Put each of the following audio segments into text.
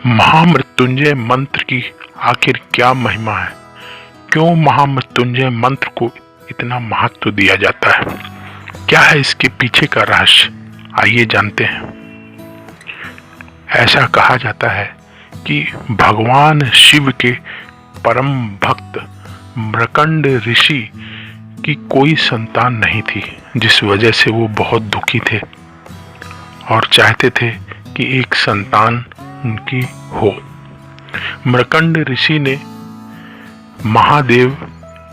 महामृत्युंजय मंत्र की आखिर क्या महिमा है? क्यों महामृत्युंजय मंत्र को इतना महत्व दिया जाता है? क्या है इसके पीछे का रहस्य? आइए जानते हैं। ऐसा कहा जाता है कि भगवान शिव के परम भक्त मृकंड ऋषि की कोई संतान नहीं थी, जिस वजह से वो बहुत दुखी थे और चाहते थे कि एक संतान उनकी हो। मृकंड ऋषि ने महादेव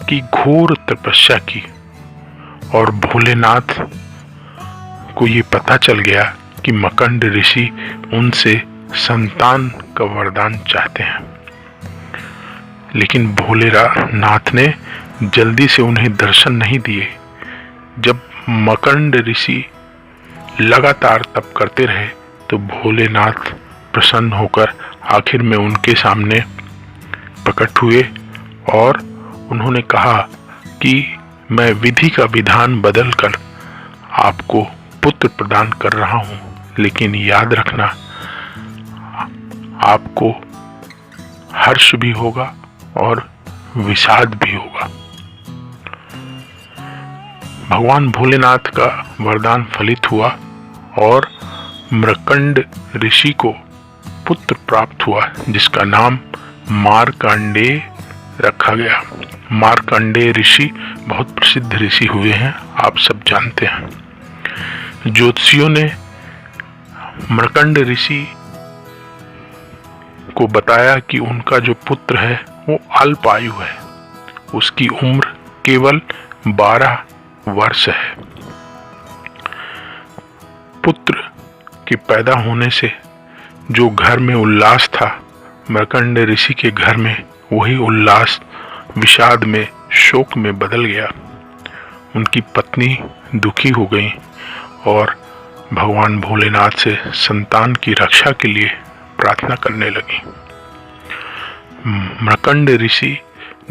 की घोर तपस्या की और भोलेनाथ को ये पता चल गया कि मृकंड ऋषि उनसे संतान का वरदान चाहते हैं। लेकिन भोलेनाथ ने जल्दी से उन्हें दर्शन नहीं दिए। जब मृकंड ऋषि लगातार तप करते रहे तो भोलेनाथ प्रसन्न होकर आखिर में उनके सामने प्रकट हुए और उन्होंने कहा कि मैं विधि का विधान बदलकर आपको पुत्र प्रदान कर रहा हूं, लेकिन याद रखना आपको हर्ष भी होगा और विषाद भी होगा। भगवान भोलेनाथ का वरदान फलित हुआ और मृकंड ऋषि को पुत्र प्राप्त हुआ, जिसका नाम मार्कंडेय रखा गया। मार्कंडेय ऋषि बहुत प्रसिद्ध ऋषि हुए हैं, आप सब जानते हैं। ज्योतिषियों ने मृकंड ऋषि को बताया कि उनका जो पुत्र है वो अल्प आयु है, उसकी उम्र केवल 12 वर्ष है। पुत्र के पैदा होने से जो घर में उल्लास था, मृकंड ऋषि के घर में वही उल्लास विषाद में, शोक में बदल गया। उनकी पत्नी दुखी हो गई और भगवान भोलेनाथ से संतान की रक्षा के लिए प्रार्थना करने लगी। मृकंड ऋषि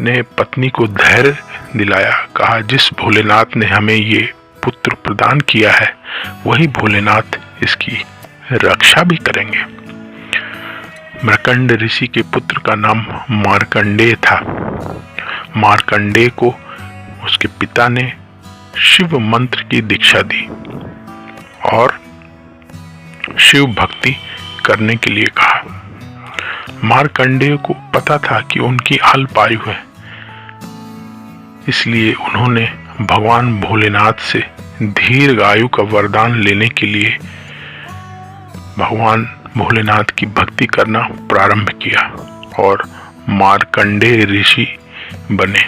ने पत्नी को धैर्य दिलाया, कहा जिस भोलेनाथ ने हमें ये पुत्र प्रदान किया है वही भोलेनाथ इसकी रक्षा भी करेंगे। मृकंड ऋषि के पुत्र का नाम मार्कंडेय था। मार्कंडेय को उसके पिता ने शिव मंत्र की दीक्षा दी और शिव भक्ति करने के लिए कहा। मार्कंडेय को पता था कि उनकी अल्प आयु है, इसलिए उन्होंने भगवान भोलेनाथ से दीर्घ आयु का वरदान लेने के लिए भगवान भोलेनाथ की भक्ति करना प्रारंभ किया और मार्कंडेय ऋषि बने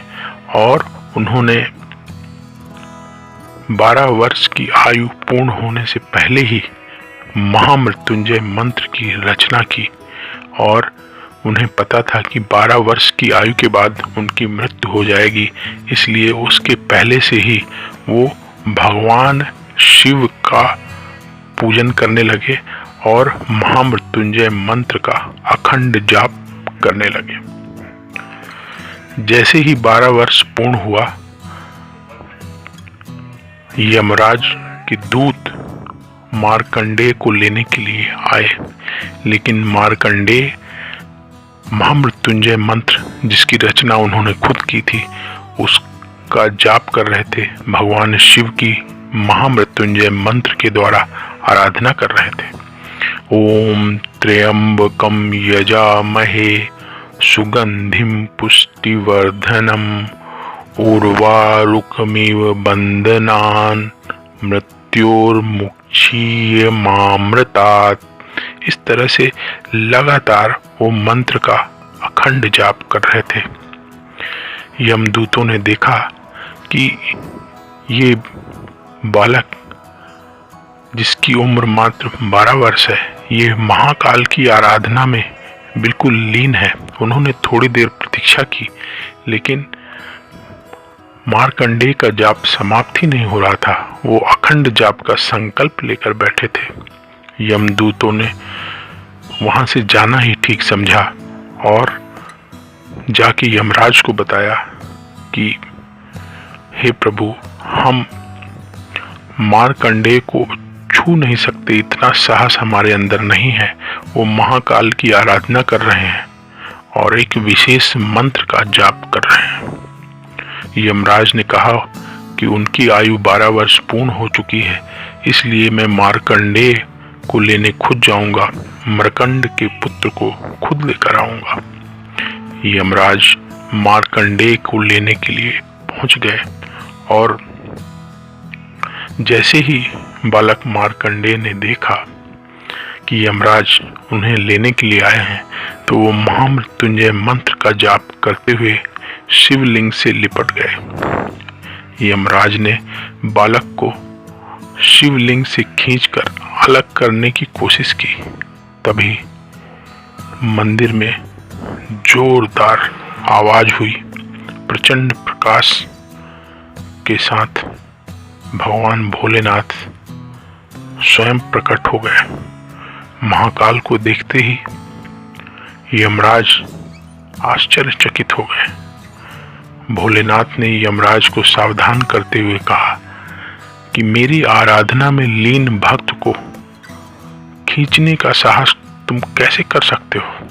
और उन्होंने 12 वर्ष की आयु पूर्ण होने से पहले ही महामृत्युंजय मंत्र की रचना की और उन्हें पता था कि 12 वर्ष की आयु के बाद उनकी मृत्यु हो जाएगी, इसलिए उसके पहले से ही वो भगवान शिव का पूजन करने लगे और महामृत्युंजय मंत्र का अखंड जाप करने लगे। जैसे ही 12 वर्ष पूर्ण हुआ, यमराज के दूत मार्कंडेय को लेने के लिए आए, लेकिन मार्कंडेय महामृत्युंजय मंत्र जिसकी रचना उन्होंने खुद की थी उसका जाप कर रहे थे। भगवान शिव की महामृत्युंजय मंत्र के द्वारा आराधना कर रहे थे। ओम त्र्यंबकम यजामहे सुगंधिम पुष्टिवर्धनम उर्वारुकमिव बंधनान मृत्योर्मुक्षीयमामृतात्। इस तरह से लगातार वो मंत्र का अखंड जाप कर रहे थे। यमदूतों ने देखा कि ये बालक जिसकी उम्र मात्र 12 वर्ष है, ये महाकाल की आराधना में बिल्कुल लीन है। उन्होंने थोड़ी देर प्रतीक्षा की, लेकिन मार्कंडेय का जाप समाप्त ही नहीं हो रहा था। वो अखंड जाप का संकल्प लेकर बैठे थे। यमदूतों ने वहां से जाना ही ठीक समझा और जाके यमराज को बताया कि हे प्रभु, हम मार्कंडेय को छू नहीं सकते, इतना साहस हमारे अंदर नहीं है। वो महाकाल की आराधना कर रहे हैं और एक विशेष मंत्र का जाप कर रहे हैं। यमराज ने कहा कि उनकी आयु 12 वर्ष पूर्ण हो चुकी है, इसलिए मैं मार्कंडेय को लेने खुद जाऊंगा, मरकंड के पुत्र को खुद लेकर आऊंगा। यमराज मार्कंडेय को लेने के लिए पहुंच गए और जैसे ही बालक मार्कंडेय ने देखा कि यमराज उन्हें लेने के लिए आए हैं, तो वो महामृत्युंजय मंत्र का जाप करते हुए शिवलिंग से लिपट गए। यमराज ने बालक को शिवलिंग से खींचकर अलग करने की कोशिश की। तभी मंदिर में जोरदार आवाज हुई। प्रचंड प्रकाश के साथ भगवान भोलेनाथ स्वयं प्रकट हो गए। महाकाल को देखते ही यमराज आश्चर्यचकित हो गए। भोलेनाथ ने यमराज को सावधान करते हुए कहा कि मेरी आराधना में लीन भक्त को खींचने का साहस तुम कैसे कर सकते हो।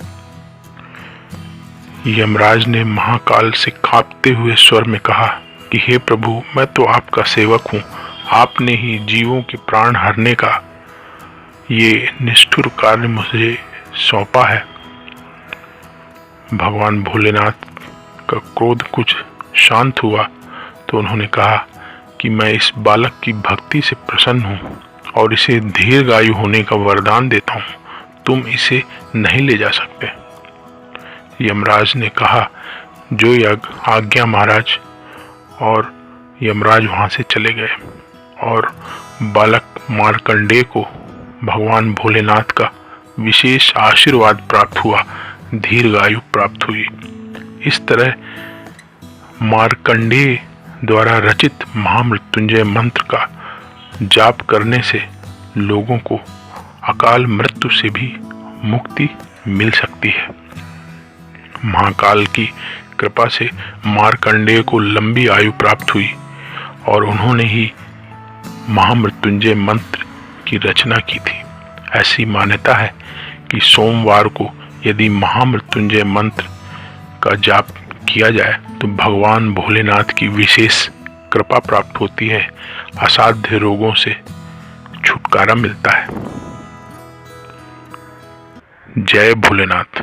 यमराज ने महाकाल से कांपते हुए स्वर में कहा कि हे प्रभु, मैं तो आपका सेवक हूँ, आपने ही जीवों के प्राण हरने का ये निष्ठुर कार्य मुझे सौंपा है। भगवान भोलेनाथ का क्रोध कुछ शांत हुआ तो उन्होंने कहा कि मैं इस बालक की भक्ति से प्रसन्न हूँ और इसे दीर्घायु होने का वरदान देता हूँ, तुम इसे नहीं ले जा सकते। यमराज ने कहा, जो यज्ञ आज्ञा महाराज। और यमराज वहां से चले गए और बालक मार्कंडेय को भगवान भोलेनाथ का विशेष आशीर्वाद प्राप्त हुआ, दीर्घायु प्राप्त हुई। इस तरह मार्कंडेय द्वारा रचित महामृत्युंजय मंत्र का जाप करने से लोगों को अकाल मृत्यु से भी मुक्ति मिल सकती है। महाकाल की कृपा से मार्कंडेय को लंबी आयु प्राप्त हुई और उन्होंने ही महामृत्युंजय मंत्र की रचना की थी। ऐसी मान्यता है कि सोमवार को यदि महामृत्युंजय मंत्र का जाप किया जाए तो भगवान भोलेनाथ की विशेष कृपा प्राप्त होती है, असाध्य रोगों से छुटकारा मिलता है। जय भोलेनाथ।